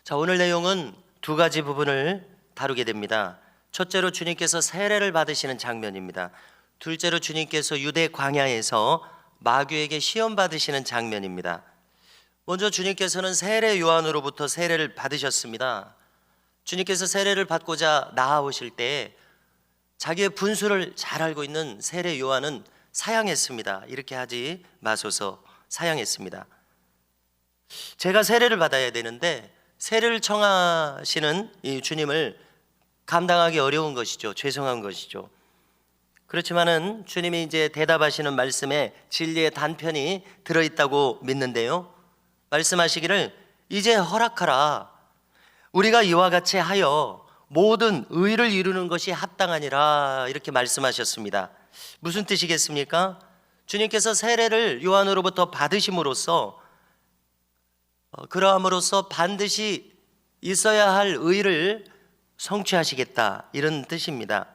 자, 오늘 내용은 두 가지 부분을 다루게 됩니다. 첫째로 주님께서 세례를 받으시는 장면입니다. 둘째로 주님께서 유대 광야에서 마귀에게 시험 받으시는 장면입니다. 먼저 주님께서는 세례 요한으로부터 세례를 받으셨습니다. 주님께서 세례를 받고자 나아오실 때 자기의 분수를 잘 알고 있는 세례 요한은 사양했습니다. 이렇게 하지 마소서, 사양했습니다. 제가 세례를 받아야 되는데 세례를 청하시는 이 주님을 감당하기 어려운 것이죠. 죄송한 것이죠. 그렇지만은 주님이 이제 대답하시는 말씀에 진리의 단편이 들어있다고 믿는데요. 말씀하시기를 이제 허락하라. 우리가 이와 같이 하여 모든 의를 이루는 것이 합당하니라, 이렇게 말씀하셨습니다. 무슨 뜻이겠습니까? 주님께서 세례를 요한으로부터 받으심으로써 그러함으로써 반드시 있어야 할 의를 성취하시겠다, 이런 뜻입니다.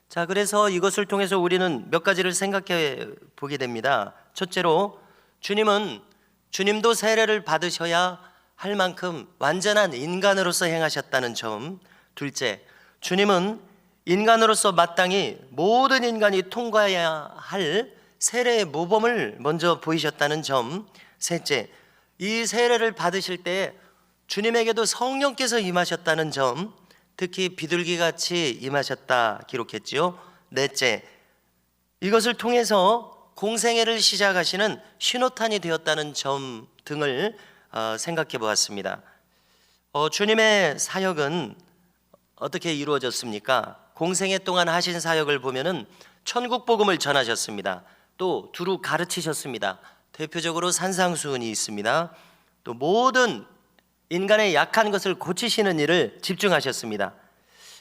자, 그래서 이것을 통해서 우리는 몇 가지를 생각해 보게 됩니다. 첫째로 주님도 세례를 받으셔야 할 만큼 완전한 인간으로서 행하셨다는 점. 둘째, 주님은 인간으로서 마땅히 모든 인간이 통과해야 할 세례의 모범을 먼저 보이셨다는 점. 셋째, 이 세례를 받으실 때 주님에게도 성령께서 임하셨다는 점, 특히 비둘기같이 임하셨다 기록했지요. 넷째, 이것을 통해서 공생애를 시작하시는 신호탄이 되었다는 점 등을 생각해 보았습니다. 주님의 사역은 어떻게 이루어졌습니까? 공생애 동안 하신 사역을 보면은 천국 복음을 전하셨습니다. 또 두루 가르치셨습니다. 대표적으로 산상수훈이 있습니다. 또 모든 인간의 약한 것을 고치시는 일을 집중하셨습니다.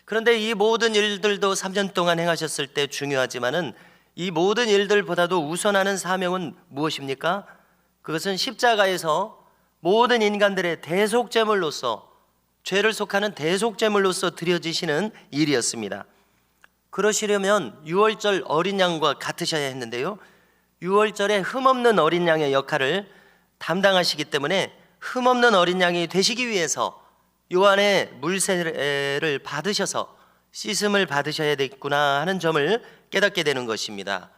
그런데 이 모든 일들도 3년 동안 행하셨을 때 중요하지만은 이 모든 일들보다도 우선하는 사명은 무엇입니까? 그것은 십자가에서 모든 인간들의 대속제물로서, 죄를 속하는 대속제물로서 드려지시는 일이었습니다. 그러시려면 유월절 어린 양과 같으셔야 했는데요, 유월절에 흠없는 어린 양의 역할을 담당하시기 때문에 흠없는 어린 양이 되시기 위해서 요한의 물세례를 받으셔서 씻음을 받으셔야 되겠구나 하는 점을 깨닫게 되는 것입니다.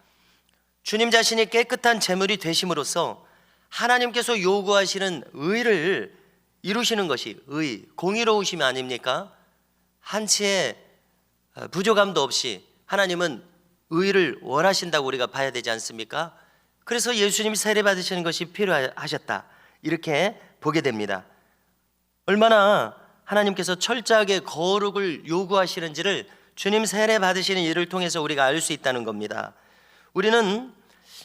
주님 자신이 깨끗한 제물이 되심으로써 하나님께서 요구하시는 의를 이루시는 것이 공의로우심이 아닙니까? 한치의 부족함도 없이 하나님은 의를 원하신다고 우리가 봐야 되지 않습니까? 그래서 예수님이 세례 받으시는 것이 필요하셨다, 이렇게 보게 됩니다. 얼마나 하나님께서 철저하게 거룩을 요구하시는지를 주님 세례 받으시는 일을 통해서 우리가 알 수 있다는 겁니다. 우리는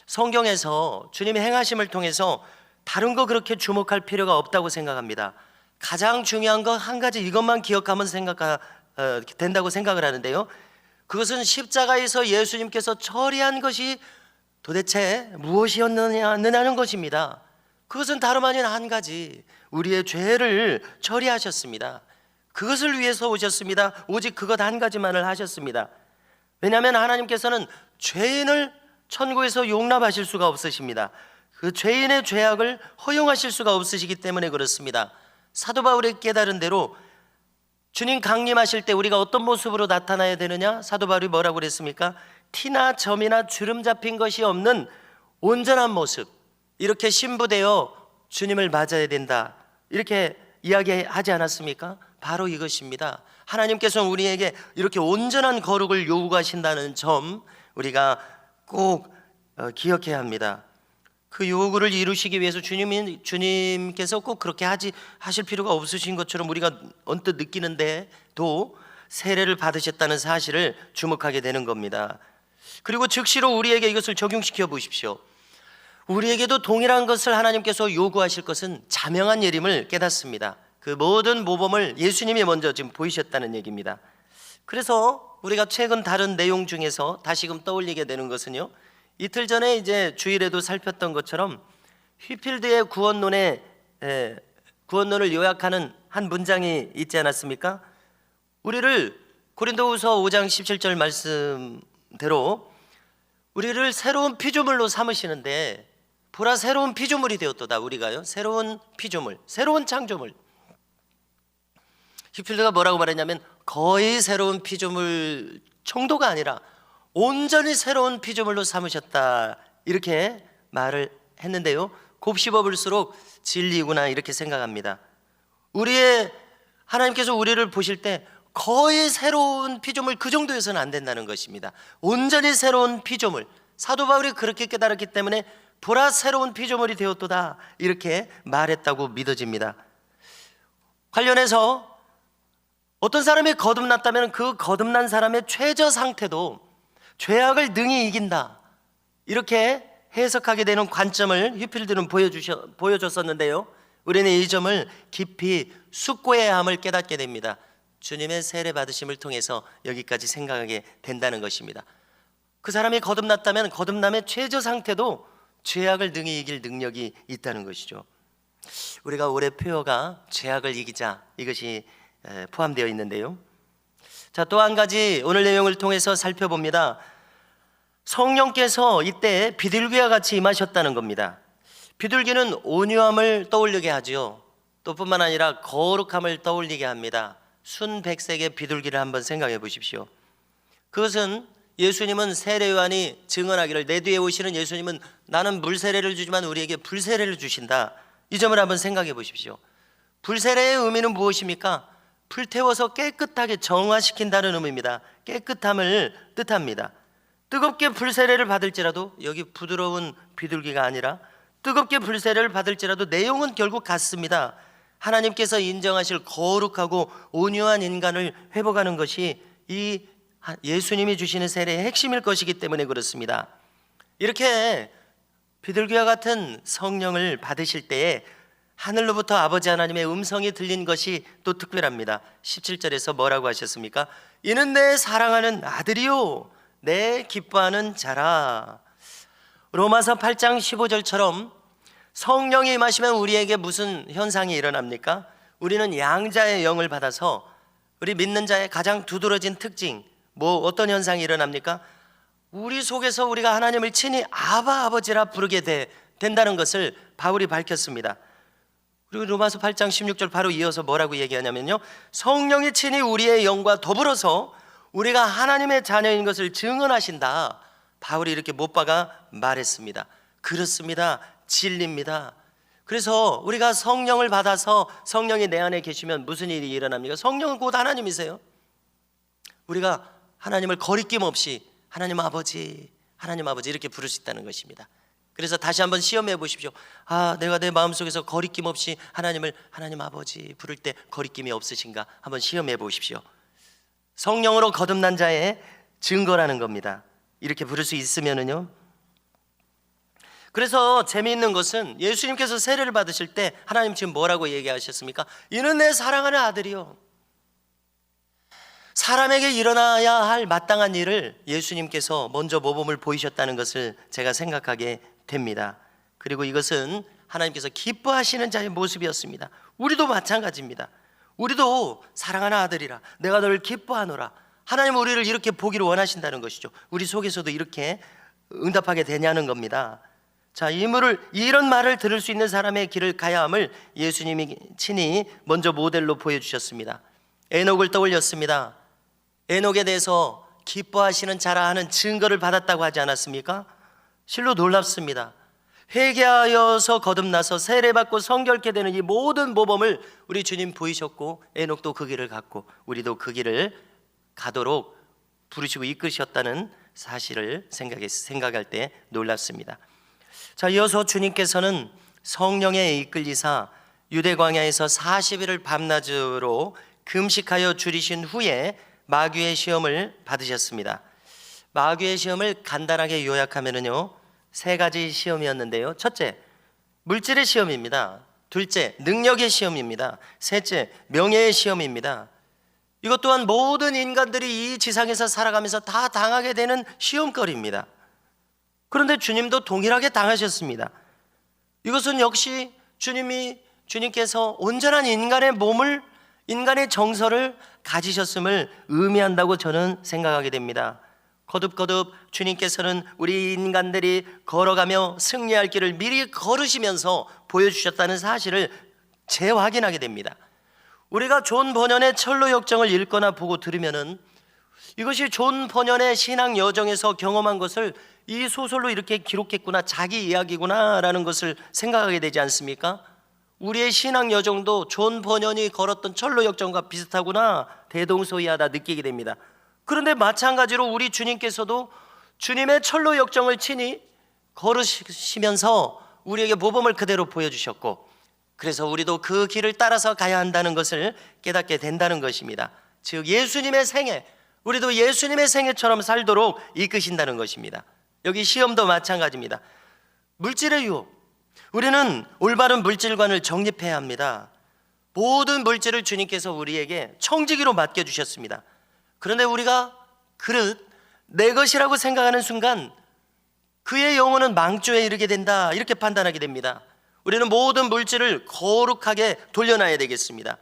성경에서 주님의 행하심을 통해서 다른 거 그렇게 주목할 필요가 없다고 생각합니다. 가장 중요한 거 한 가지, 이것만 기억하면 된다고 생각을 하는데요, 그것은 십자가에서 예수님께서 처리한 것이 도대체 무엇이었느냐는 것입니다. 그것은 다름 아닌 한 가지, 우리의 죄를 처리하셨습니다. 그것을 위해서 오셨습니다. 오직 그것 한 가지만을 하셨습니다. 왜냐하면 하나님께서는 죄인을 천국에서 용납하실 수가 없으십니다. 그 죄인의 죄악을 허용하실 수가 없으시기 때문에 그렇습니다. 사도 바울이 깨달은 대로 주님 강림하실 때 우리가 어떤 모습으로 나타나야 되느냐? 사도 바울이 뭐라고 그랬습니까? 티나 점이나 주름 잡힌 것이 없는 온전한 모습, 이렇게 신부되어 주님을 맞아야 된다, 이렇게 이야기하지 않았습니까? 바로 이것입니다. 하나님께서는 우리에게 이렇게 온전한 거룩을 요구하신다는 점 우리가 꼭 기억해야 합니다. 그 요구를 이루시기 위해서 주님께서 꼭 그렇게 하실 필요가 없으신 것처럼 우리가 언뜻 느끼는데도 세례를 받으셨다는 사실을 주목하게 되는 겁니다. 그리고 즉시로 우리에게 이것을 적용시켜 보십시오. 우리에게도 동일한 것을 하나님께서 요구하실 것은 자명한 일임을 깨닫습니다. 그 모든 모범을 예수님이 먼저 지금 보이셨다는 얘기입니다. 그래서 우리가 최근 다른 내용 중에서 다시금 떠올리게 되는 것은요, 이틀 전에 이제 주일에도 살폈던 것처럼 휘필드의 구원론을 요약하는 한 문장이 있지 않았습니까? 우리를 고린도후서 5장 17절 말씀대로 우리를 새로운 피조물로 삼으시는데, 보라 새로운 피조물이 되었도다. 우리가요, 새로운 피조물, 새로운 창조물. 히필드가 뭐라고 말했냐면 거의 새로운 피조물 정도가 아니라 온전히 새로운 피조물로 삼으셨다, 이렇게 말을 했는데요, 곱씹어 볼수록 진리구나 이렇게 생각합니다. 하나님께서 우리를 보실 때 거의 새로운 피조물, 그 정도에서는 안 된다는 것입니다. 온전히 새로운 피조물, 사도 바울이 그렇게 깨달았기 때문에 보라 새로운 피조물이 되었도다 이렇게 말했다고 믿어집니다. 관련해서 어떤 사람이 거듭났다면 그 거듭난 사람의 최저 상태도 죄악을 능히 이긴다, 이렇게 해석하게 되는 관점을 히필드는 보여줬었는데요, 우리는 이 점을 깊이 숙고해야 함을 깨닫게 됩니다. 주님의 세례 받으심을 통해서 여기까지 생각하게 된다는 것입니다. 그 사람이 거듭났다면 거듭남의 최저 상태도 죄악을 능히 이길 능력이 있다는 것이죠. 우리가 올해 표어가 죄악을 이기자, 이것이 포함되어 있는데요, 자, 또 한 가지 오늘 내용을 통해서 살펴봅니다. 성령께서 이때 비둘기와 같이 임하셨다는 겁니다. 비둘기는 온유함을 떠올리게 하지요. 또 뿐만 아니라 거룩함을 떠올리게 합니다. 순백색의 비둘기를 한번 생각해 보십시오. 그것은 예수님은 세례요한이 증언하기를, 내 뒤에 오시는 예수님은 나는 물세례를 주지만 우리에게 불세례를 주신다, 이 점을 한번 생각해 보십시오. 불세례의 의미는 무엇입니까? 불태워서 깨끗하게 정화시킨다는 의미입니다. 깨끗함을 뜻합니다. 뜨겁게 불세례를 받을지라도, 여기 부드러운 비둘기가 아니라 뜨겁게 불세례를 받을지라도 내용은 결국 같습니다. 하나님께서 인정하실 거룩하고 온유한 인간을 회복하는 것이 이 예수님이 주시는 세례의 핵심일 것이기 때문에 그렇습니다. 이렇게 비둘기와 같은 성령을 받으실 때에 하늘로부터 아버지 하나님의 음성이 들린 것이 또 특별합니다. 17절에서 뭐라고 하셨습니까? 이는 내 사랑하는 아들이요 내 기뻐하는 자라. 로마서 8장 15절처럼 성령이 임하시면 우리에게 무슨 현상이 일어납니까? 우리는 양자의 영을 받아서 우리 믿는 자의 가장 두드러진 특징, 어떤 현상이 일어납니까? 우리 속에서 우리가 하나님을 친히 아바 아버지라 부르게 된다는 것을 바울이 밝혔습니다. 그리고 로마서 8장 16절 바로 이어서 뭐라고 얘기하냐면요, 성령이 친히 우리의 영과 더불어서 우리가 하나님의 자녀인 것을 증언하신다, 바울이 이렇게 못 박아 말했습니다. 그렇습니다. 진리입니다. 그래서 우리가 성령을 받아서 성령이 내 안에 계시면 무슨 일이 일어납니까? 성령은 곧 하나님이세요. 우리가 하나님을 거리낌 없이 하나님 아버지, 하나님 아버지 이렇게 부를 수 있다는 것입니다. 그래서 다시 한번 시험해 보십시오. 내가 내 마음속에서 거리낌 없이 하나님을 하나님 아버지 부를 때 거리낌이 없으신가 한번 시험해 보십시오. 성령으로 거듭난 자의 증거라는 겁니다. 이렇게 부를 수 있으면은요. 그래서 재미있는 것은 예수님께서 세례를 받으실 때 하나님 지금 뭐라고 얘기하셨습니까? 이는 내 사랑하는 아들이요. 사람에게 일어나야 할 마땅한 일을 예수님께서 먼저 모범을 보이셨다는 것을 제가 생각하게 됩니다. 그리고 이것은 하나님께서 기뻐하시는 자의 모습이었습니다. 우리도 마찬가지입니다. 우리도 사랑하는 아들이라 내가 너를 기뻐하노라. 하나님 우리를 이렇게 보기를 원하신다는 것이죠. 우리 속에서도 이렇게 응답하게 되냐는 겁니다. 자, 이런 말을 들을 수 있는 사람의 길을 가야 함을 예수님이 친히 먼저 모델로 보여주셨습니다. 에녹을 떠올렸습니다. 에녹에 대해서 기뻐하시는 자라 하는 증거를 받았다고 하지 않았습니까? 실로 놀랍습니다. 회개하여서 거듭나서 세례받고 성결케 되는 이 모든 모범을 우리 주님 보이셨고, 에녹도 그 길을 갔고 우리도 그 길을 가도록 부르시고 이끄셨다는 사실을 생각할 때 놀랍습니다. 자, 이어서 주님께서는 성령에 이끌리사 유대 광야에서 40일을 밤낮으로 금식하여 줄이신 후에 마귀의 시험을 받으셨습니다. 마귀의 시험을 간단하게 요약하면은요, 3가지 시험이었는데요. 첫째, 물질의 시험입니다. 둘째, 능력의 시험입니다. 셋째, 명예의 시험입니다. 이것 또한 모든 인간들이 이 지상에서 살아가면서 다 당하게 되는 시험거리입니다. 그런데 주님도 동일하게 당하셨습니다. 이것은 역시 주님께서 온전한 인간의 몸을, 인간의 정서를 가지셨음을 의미한다고 저는 생각하게 됩니다. 거듭거듭 주님께서는 우리 인간들이 걸어가며 승리할 길을 미리 걸으시면서 보여주셨다는 사실을 재확인하게 됩니다. 우리가 존 버년의 철로 역정을 읽거나 보고 들으면은 이것이 존 버년의 신앙 여정에서 경험한 것을 이 소설로 이렇게 기록했구나, 자기 이야기구나 라는 것을 생각하게 되지 않습니까? 우리의 신앙 여정도 존 버년이 걸었던 철로 역정과 비슷하구나, 대동소이하다 느끼게 됩니다. 그런데 마찬가지로 우리 주님께서도 주님의 철로 역정을 친히 걸으시면서 우리에게 모범을 그대로 보여주셨고, 그래서 우리도 그 길을 따라서 가야 한다는 것을 깨닫게 된다는 것입니다. 즉 예수님의 생애, 우리도 예수님의 생애처럼 살도록 이끄신다는 것입니다. 여기 시험도 마찬가지입니다. 물질의 유혹, 우리는 올바른 물질관을 정립해야 합니다. 모든 물질을 주님께서 우리에게 청지기로 맡겨주셨습니다. 그런데 우리가 그릇, 내 것이라고 생각하는 순간 그의 영혼은 망조에 이르게 된다, 이렇게 판단하게 됩니다. 우리는 모든 물질을 거룩하게 돌려놔야 되겠습니다.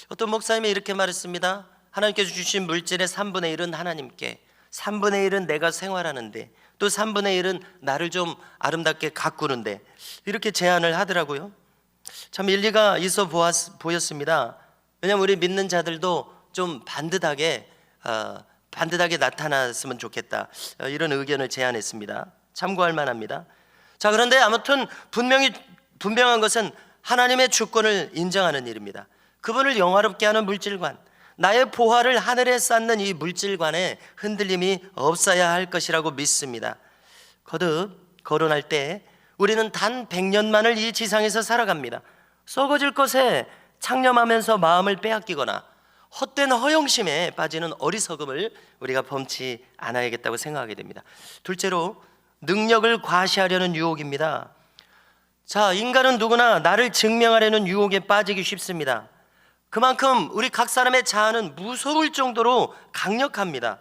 어떤 목사님이 이렇게 말했습니다. 하나님께서 주신 물질의 3분의 1은 하나님께, 3분의 1은 내가 생활하는데, 또 3분의 1은 나를 좀 아름답게 가꾸는데, 이렇게 제안을 하더라고요. 참 일리가 있어 보였습니다. 왜냐하면 우리 믿는 자들도 좀 반듯하게 나타났으면 좋겠다, 이런 의견을 제안했습니다. 참고할 만합니다. 자, 그런데 아무튼 분명한 것은 하나님의 주권을 인정하는 일입니다. 그분을 영화롭게 하는 물질관, 나의 보화를 하늘에 쌓는 이 물질관에 흔들림이 없어야 할 것이라고 믿습니다. 거듭 거론할 때 우리는 단 100년만을 이 지상에서 살아갑니다. 썩어질 것에 창념하면서 마음을 빼앗기거나 헛된 허영심에 빠지는 어리석음을 우리가 범치 않아야겠다고 생각하게 됩니다. 둘째로 능력을 과시하려는 유혹입니다. 자, 인간은 누구나 나를 증명하려는 유혹에 빠지기 쉽습니다. 그만큼 우리 각 사람의 자아는 무서울 정도로 강력합니다.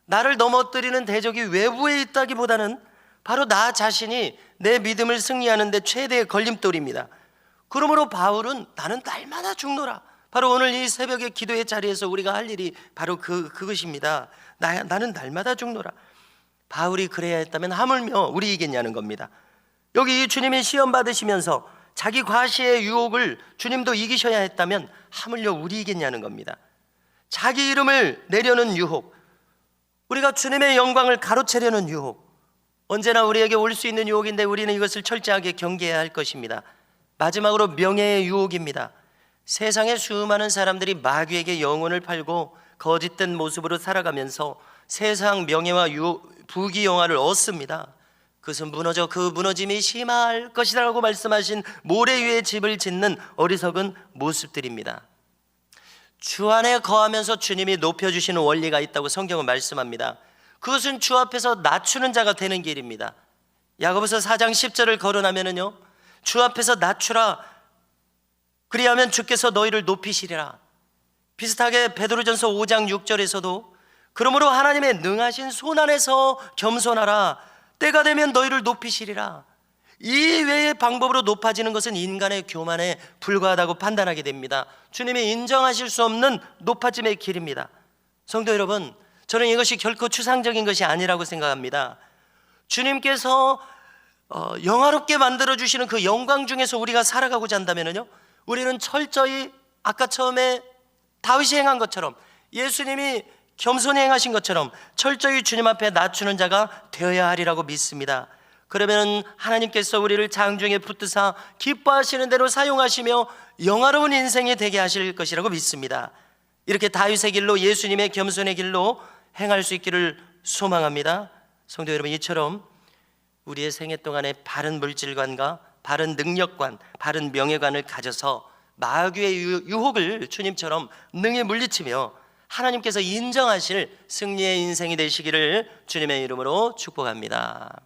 나를 넘어뜨리는 대적이 외부에 있다기보다는 바로 나 자신이 내 믿음을 승리하는 데 최대의 걸림돌입니다. 그러므로 바울은 나는 날마다 죽노라, 바로 오늘 이 새벽의 기도의 자리에서 우리가 할 일이 바로 그것입니다. 나는 날마다 죽노라. 바울이 그래야 했다면 하물며 우리이겠냐는 겁니다. 여기 주님이 시험 받으시면서 자기 과시의 유혹을 주님도 이기셔야 했다면 하물며 우리이겠냐는 겁니다. 자기 이름을 내려는 유혹, 우리가 주님의 영광을 가로채려는 유혹, 언제나 우리에게 올 수 있는 유혹인데 우리는 이것을 철저하게 경계해야 할 것입니다. 마지막으로 명예의 유혹입니다. 세상의 수많은 사람들이 마귀에게 영혼을 팔고 거짓된 모습으로 살아가면서 세상 명예와 부귀 영화를 얻습니다. 그것은 그 무너짐이 심할 것이라고 말씀하신 모래 위에 집을 짓는 어리석은 모습들입니다. 주 안에 거하면서 주님이 높여주시는 원리가 있다고 성경은 말씀합니다. 그것은 주 앞에서 낮추는 자가 되는 길입니다. 야고보서 4장 10절을 거론하면은요, 주 앞에서 낮추라, 그리하면 주께서 너희를 높이시리라. 비슷하게 베드로전서 5장 6절에서도 그러므로 하나님의 능하신 손 안에서 겸손하라, 때가 되면 너희를 높이시리라. 이 외의 방법으로 높아지는 것은 인간의 교만에 불과하다고 판단하게 됩니다. 주님이 인정하실 수 없는 높아짐의 길입니다. 성도 여러분, 저는 이것이 결코 추상적인 것이 아니라고 생각합니다. 주님께서 영화롭게 만들어주시는 그 영광 중에서 우리가 살아가고자 한다면요, 우리는 철저히 아까 처음에 다윗이 행한 것처럼, 예수님이 겸손히 행하신 것처럼 철저히 주님 앞에 낮추는 자가 되어야 하리라고 믿습니다. 그러면 하나님께서 우리를 장중에 붙드사 기뻐하시는 대로 사용하시며 영화로운 인생이 되게 하실 것이라고 믿습니다. 이렇게 다윗의 길로, 예수님의 겸손의 길로 행할 수 있기를 소망합니다. 성도 여러분, 이처럼 우리의 생애 동안에 바른 물질관과 바른 능력관, 바른 명예관을 가져서 마귀의 유혹을 주님처럼 능히 물리치며 하나님께서 인정하실 승리의 인생이 되시기를 주님의 이름으로 축복합니다.